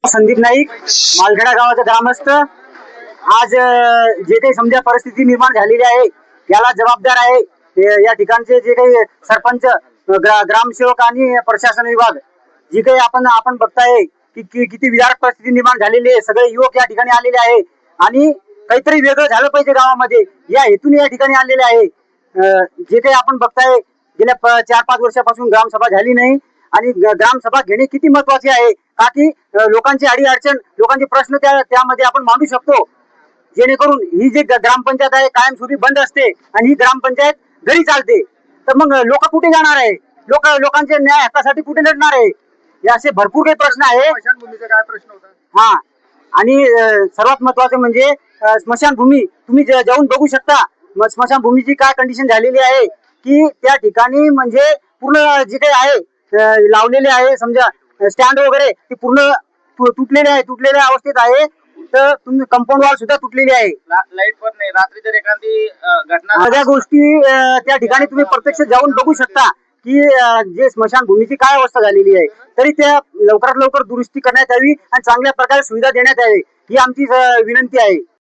संदीप नाईक, मालखेडा गावाचा ग्रामस्थ। आज जे काही समजा परिस्थिती निर्माण झालेली आहे याला जबाबदार आहे या ठिकाणचे जे काही सरपंच, ग्रामसेवक आणि प्रशासन विभाग। जी काही आपण बघताय की किती विदारक परिस्थिती निर्माण झालेली आहे। सगळे युवक या ठिकाणी आलेले आहे आणि काहीतरी वेगळं झालं पाहिजे गावामध्ये या हेतूने या ठिकाणी आलेले आहे। जे काही आपण बघताय गेल्या 4-5 वर्षापासून ग्रामसभा झाली नाही आणि ग्रामसभा घेणे किती महत्वाचे आहे का की लोकांची अडी अडचण, लोकांचे प्रश्न त्यामध्ये आपण मांडू शकतो, जेणेकरून ही जी ग्रामपंचायत आहे कायमस्वरूपी बंद असते आणि ही ग्रामपंचायत घरी चालते। तर मग लोक कुठे जाणार आहे? लोकांचे न्याय हक्कासाठी कुठे लढणार आहे? हे असे भरपूर काही प्रश्न आहे। स्मशानभूमीचा काय प्रश्न होता? हा, आणि सर्वात महत्वाचं म्हणजे स्मशानभूमी तुम्ही जाऊन बघू शकता। स्मशानभूमीची काय कंडिशन झालेली आहे की त्या ठिकाणी म्हणजे पूर्ण जे काही आहे लावलेले आहे समजा स्टँड वगैरे ते पूर्ण तुटलेल्या अवस्थेत आहे। तर तुम्ही कंपाऊंड वॉल सुद्धा तुटलेली आहे। लाईट पण नाही। रात्री जर एखादी घटना सगळ्या गोष्टी त्या ठिकाणी तुम्ही प्रत्यक्ष जाऊन बघू शकता की जे स्मशानभूमीची काय अवस्था झालेली आहे। तरी त्या लवकरात लवकर दुरुस्ती करण्यात यावी आणि चांगल्या प्रकारे सुविधा देण्यात यावी ही आमची विनंती आहे।